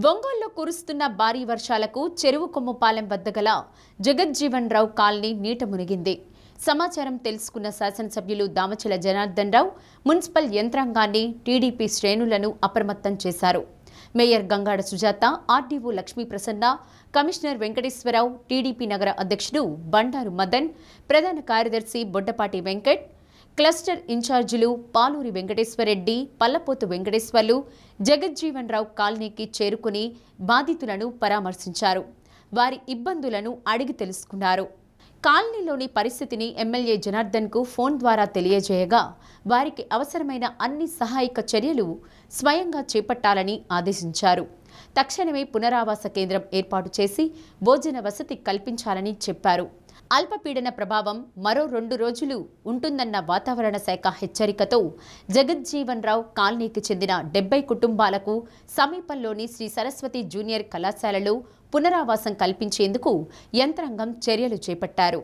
ఒంగోలులో కురుస్తున్న భారీ వర్షాలకు చెరువు కొమ్మపాలెం వద్ద గల జగజ్జీవన్ రావు కాలనీ నీట మునిగింది. సమాచారం తెలుసుకున్న శాసనసభ్యులు దామచల జనార్దన్ రావు మున్సిపల్ యంత్రాంగాన్ని, టీడీపీ శ్రేణులను అప్రమత్తం చేశారు. Mayor Gangada Sujatha, RDO Lakshmi Prasanna, commissioner Venkateswara Rao, TDP నగర అధ్యక్షుడు బండారు మదన్, ప్రధాన కార్యదర్శి బొడ్డపాటి వెంకట్, క్లస్టర్ ఇన్ఛార్జీలు పాలూరి వెంకటేశ్వరరెడ్డి, పల్లపోతు వెంకటేశ్వర్లు జగజ్జీవన్ రావు కాలనీకి చేరుకుని బాధితులను పరామర్శించారు. వారి ఇబ్బందులను అడిగి తెలుసుకున్నారు. కాలనీలోని పరిస్థితిని ఎమ్మెల్యే జనార్దన్కు ఫోన్ ద్వారా తెలియజేయగా వారికి అవసరమైన అన్ని సహాయక చర్యలు స్వయంగా చేపట్టాలని ఆదేశించారు. తక్షణమే పునరావాస కేంద్రం ఏర్పాటు చేసి భోజన వసతి కల్పించాలని చెప్పారు. అల్పపీడన ప్రభావం మరో 2 రోజులు ఉంటుందన్న వాతావరణ శాఖ హెచ్చరికతో జగజ్జీవన్ రావు కాలనీకి చెందిన 70 కుటుంబాలకు సమీపంలోని శ్రీ సరస్వతి జూనియర్ కళాశాలలో పునరావాసం కల్పించేందుకు యంత్రాంగం చర్యలు చేపట్టారు.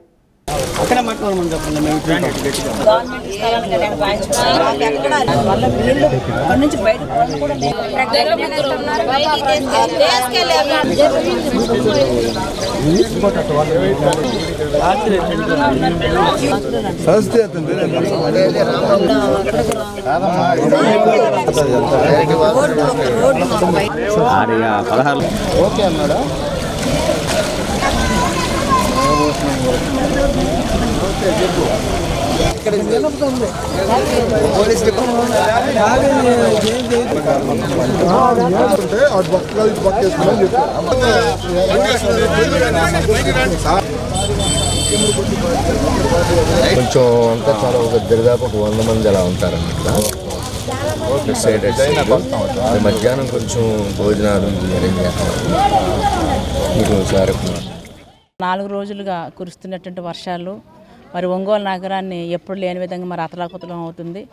ఓకే అన్నాడా? కొంచెం అంతా చాలా ఒక దాదాపు 100 మంది అలా ఉంటారన్నమాట. మధ్యాహ్నం కొంచెం భోజనాలు అరేంజ్ చేస్తాం. 4 రోజులుగా కురుస్తున్నటువంటి వర్షాలు మరి ఒంగోలు నగరాన్ని ఎప్పుడు లేని విధంగా మరి అతలాకుతలం అవుతుంది.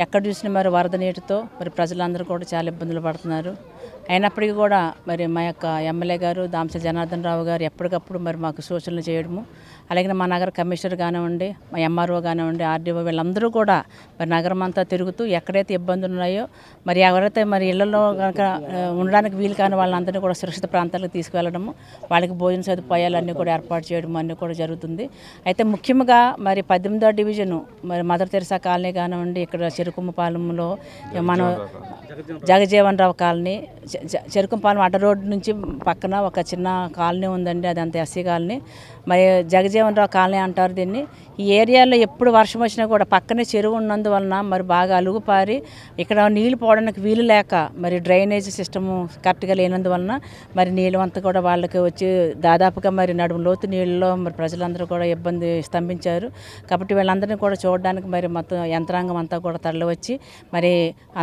ఎక్కడ చూసినా మరి వరద నీటితో మరి ప్రజలందరూ కూడా చాలా ఇబ్బందులు పడుతున్నారు. అయినప్పటికీ కూడా మరి మా యొక్క ఎమ్మెల్యే గారు దామచల జనార్దన్ రావు గారు ఎప్పటికప్పుడు మరి మాకు సూచనలు చేయడము, అలాగే మా నగర కమిషనర్ కానివ్వండి, మా ఎంఆర్ఓ కానివ్వండి, ఆర్డీఓ వీళ్ళందరూ కూడా మరి నగరం అంతా తిరుగుతూ ఎక్కడైతే ఇబ్బందులు ఉన్నాయో మరి ఎవరైతే మరి ఇళ్లలో కనుక ఉండడానికి వీలు కాని వాళ్ళందరినీ కూడా సురక్షిత ప్రాంతాలకు తీసుకువెళ్ళడము, వాళ్ళకి భోజన సదుపాయాలన్నీ కూడా ఏర్పాటు చేయడం అన్నీ కూడా జరుగుతుంది. అయితే ముఖ్యంగా మరి 18వ డివిజను మరి మదర్ తెరిసా కాలనీ కానివ్వండి, ఇక్కడ చెరుకుమ్మపాలెంలో మనం జగజీవన్ రావు కాలనీ, చెరుకుమ్మపాలెం అడ్డ రోడ్డు నుంచి పక్కన ఒక చిన్న కాలనీ ఉందండి, అదంతా ఎస్సీ కాలనీ. మరి జగజీవన్ రావు కాలనీ అంటారు దీన్ని. ఈ ఏరియాలో ఎప్పుడు వర్షం వచ్చినా కూడా పక్కనే చెరువు ఉన్నందువలన మరి బాగా అలుగుపారి ఇక్కడ నీళ్ళు పోవడానికి వీలు లేక మరి డ్రైనేజ్ సిస్టము కరెక్ట్గా లేనందువలన మరి నీళ్ళు అంతా కూడా వాళ్ళకి వచ్చి దాదాపుగా మరి నడుము లోతు నీళ్ళలో మరి ప్రజలందరూ కూడా ఇబ్బంది స్తంభించారు. కాబట్టి వీళ్ళందరినీ కూడా చూడడానికి మరి మొత్తం యంత్రాంగం అంతా కూడా తరలివచ్చి మరి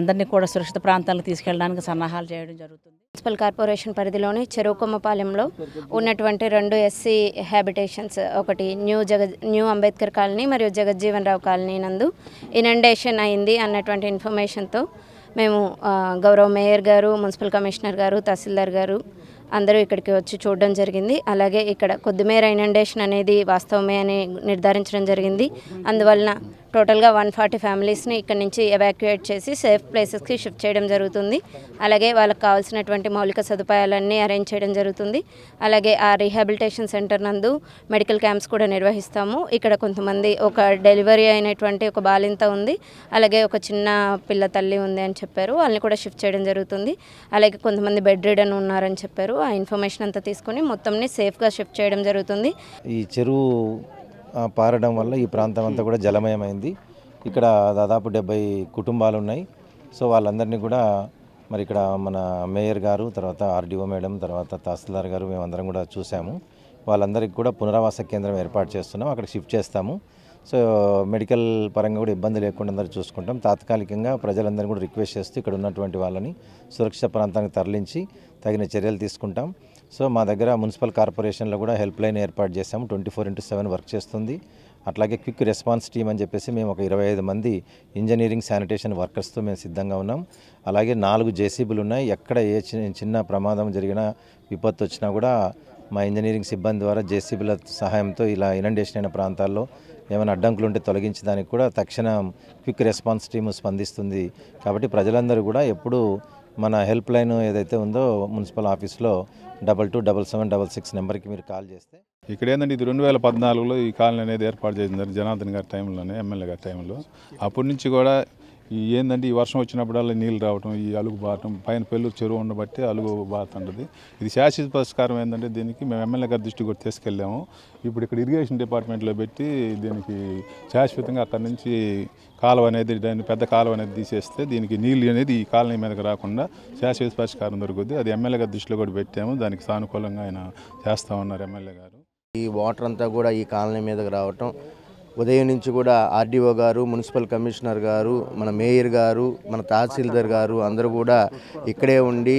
అందరినీ కూడా సురక్షిత ప్రాంతాలకు తీసుకెళ్ళడానికి సన్నాహాలు చేయడం జరుగుతుంది. మున్సిపల్ కార్పొరేషన్ పరిధిలోని చెరువు కొమ్మపాలెంలో ఉన్నటువంటి 2 ఎస్సీ హ్యాబిటేషన్స్, ఒకటి న్యూ అంబేద్కర్ కాలనీ మరియు జగజ్జీవన్ రావు కాలనీ నందు ఇనండేషన్ అయింది అన్నటువంటి ఇన్ఫర్మేషన్తో మేము గౌరవ మేయర్ గారు, మున్సిపల్ కమిషనర్ గారు, తహసీల్దార్ గారు అందరూ ఇక్కడికి వచ్చి చూడడం జరిగింది. అలాగే ఇక్కడ కొద్దిమేర ఇనండేషన్ అనేది వాస్తవమే అని నిర్ధారించడం జరిగింది. అందువలన టోటల్గా 140 ఫ్యామిలీస్ని ఇక్కడ నుంచి ఎవాక్యుయేట్ చేసి సేఫ్ ప్లేసెస్కి షిఫ్ట్ చేయడం జరుగుతుంది. అలాగే వాళ్ళకి కావాల్సినటువంటి మౌలిక సదుపాయాలన్నీ అరేంజ్ చేయడం జరుగుతుంది. అలాగే ఆ రీహాబిలిటేషన్ సెంటర్ నందు మెడికల్ క్యాంప్స్ కూడా నిర్వహిస్తాము. ఇక్కడ కొంతమంది ఒక డెలివరీ అయినటువంటి ఒక బాలింత ఉంది, అలాగే ఒక చిన్న పిల్ల తల్లి ఉంది అని చెప్పారు, వాళ్ళని కూడా షిఫ్ట్ చేయడం జరుగుతుంది. అలాగే కొంతమంది బెడ్ రిడన్ ఉన్నారని చెప్పారు. ఆ ఇన్ఫర్మేషన్ అంతా తీసుకొని మొత్తంని సేఫ్గా షిఫ్ట్ చేయడం జరుగుతుంది. ఈ చెరువు పారడం వల్ల ఈ ప్రాంతం అంతా కూడా జలమయమైంది. ఇక్కడ దాదాపు 70 కుటుంబాలు ఉన్నాయి. సో వాళ్ళందరినీ కూడా మరి ఇక్కడ మన మేయర్ గారు, తర్వాత ఆర్డీఓ మేడం, తర్వాత తహసీల్దార్ గారు మేమందరం కూడా చూసాము. వాళ్ళందరికీ కూడా పునరావాస కేంద్రం ఏర్పాటు చేస్తున్నాం, అక్కడ షిఫ్ట్ చేస్తాము. సో మెడికల్ పరంగా కూడా ఇబ్బంది లేకుండా అందరూ చూసుకుంటాం. తాత్కాలికంగా ప్రజలందరినీ కూడా రిక్వెస్ట్ చేస్తూ ఇక్కడ ఉన్నటువంటి వాళ్ళని సురక్షిత ప్రాంతానికి తరలించి తగిన చర్యలు తీసుకుంటాం. సో మా దగ్గర మున్సిపల్ కార్పొరేషన్లో కూడా హెల్ప్ లైన్ ఏర్పాటు చేసాము, 24/7 వర్క్ చేస్తుంది. అట్లాగే క్విక్ రెస్పాన్స్ టీమ్ అని చెప్పేసి మేము ఒక 25 మంది ఇంజనీరింగ్ శానిటేషన్ వర్కర్స్తో మేము సిద్ధంగా ఉన్నాం. అలాగే 4 జేసీబీలు ఉన్నాయి. ఎక్కడ ఏ చిన్న ప్రమాదం జరిగినా, విపత్తు వచ్చినా కూడా మా ఇంజనీరింగ్ సిబ్బంది ద్వారా జేసీబీల సహాయంతో ఇలా ఇనండేషన్ అయిన ప్రాంతాల్లో ఏమైనా అడ్డంకులు ఉంటే తొలగించడానికి కూడా తక్షణ క్విక్ రెస్పాన్స్ టీము స్పందిస్తుంది. కాబట్టి ప్రజలందరూ కూడా ఎప్పుడు మన హెల్ప్ లైన్ ఏదైతే ఉందో మున్సిపల్ ఆఫీస్లో 227766 నెంబర్కి మీరు కాల్ చేస్తే ఇక్కడ ఏంటంటే ఇది 2014లో ఈ కాలనీ అనేది ఏర్పాటు చేసింది జనార్దన్ గారి టైంలోనే, ఎమ్మెల్యే గారి టైంలో. అప్పటి నుంచి కూడా ఏంటంటే ఈ వర్షం వచ్చినప్పుడల్లా నీళ్ళు రావటం, ఈ అలుగు బారటం, పైన పెళ్ళూరు చెరువు ఉండబట్టి అలుగు బారుతుంటుంది. ఇది శాశ్వత పరిష్కారం ఏంటంటే దీనికి మేము ఎమ్మెల్యే గారి దృష్టికి కూడా తీసుకెళ్ళాము. ఇప్పుడు ఇక్కడ ఇరిగేషన్ డిపార్ట్మెంట్లో పెట్టి దీనికి శాశ్వతంగా అక్కడి నుంచి కాలువ అనేది, దాన్ని పెద్ద కాలువ అనేది తీసేస్తే దీనికి నీళ్ళు అనేది ఈ కాలనీ మీదకి రాకుండా శాశ్వత పరిష్కారం దొరుకుతుంది. అది ఎమ్మెల్యే గారి దృష్టిలో కూడా పెట్టాము. దానికి సానుకూలంగా ఆయన చేస్తామన్నారు ఎమ్మెల్యే గారు. ఈ వాటర్ అంతా కూడా ఈ కాలనీ మీదకి రావటం, ఉదయం నుంచి కూడా ఆర్డీఓ గారు, మున్సిపల్ కమిషనర్ గారు, మన మేయర్ గారు, మన తహసీల్దార్ గారు అందరూ కూడా ఇక్కడే ఉండి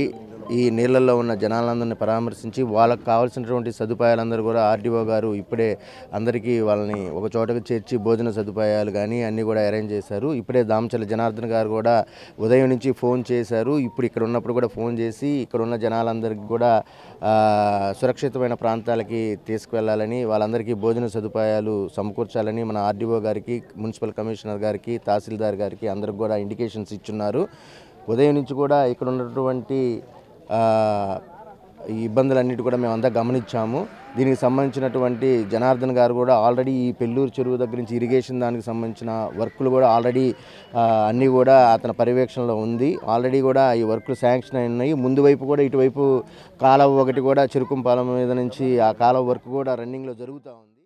ఈ నీళ్ళల్లో ఉన్న జనాలందరినీ పరామర్శించి వాళ్ళకి కావాల్సినటువంటి సదుపాయాలందరూ కూడా ఆర్డీఓ గారు ఇప్పుడే అందరికీ వాళ్ళని ఒక చోటకు చేర్చి భోజన సదుపాయాలు కానీ అన్నీ కూడా అరేంజ్ చేశారు. ఇప్పుడే దామచర్ల జనార్దన్ గారు కూడా ఉదయం నుంచి ఫోన్ చేశారు. ఇప్పుడు ఇక్కడ ఉన్నప్పుడు కూడా ఫోన్ చేసి ఇక్కడ ఉన్న జనాలందరికీ కూడా సురక్షితమైన ప్రాంతాలకి తీసుకువెళ్ళాలని, వాళ్ళందరికీ భోజన సదుపాయాలు సమకూర్చాలని మన ఆర్డీఓ గారికి, మున్సిపల్ కమిషనర్ గారికి, తహసీల్దార్ గారికి అందరికి కూడా ఇండికేషన్స్ ఇచ్చున్నారు. ఉదయం నుంచి కూడా ఇక్కడ ఉన్నటువంటి ఈ ఇబ్బందులన్నిటి కూడా మేమంతా గమనించాము. దీనికి సంబంధించినటువంటి జనార్దన్ గారు కూడా ఆల్రెడీ ఈ పెళ్ళూరు చెరువు దగ్గర నుంచి ఇరిగేషన్ దానికి సంబంధించిన వర్కులు కూడా ఆల్రెడీ అన్నీ కూడా అతని పర్యవేక్షణలో ఉంది. ఆల్రెడీ కూడా ఈ వర్కులు శాంక్షన్ అయి ఉన్నాయి. ముందు వైపు కూడా ఇటువైపు కాలువ ఒకటి కూడా చెరుకుంపాలెం మీద నుంచి ఆ కాలువ వర్క్ కూడా రన్నింగ్లో జరుగుతూ ఉంది.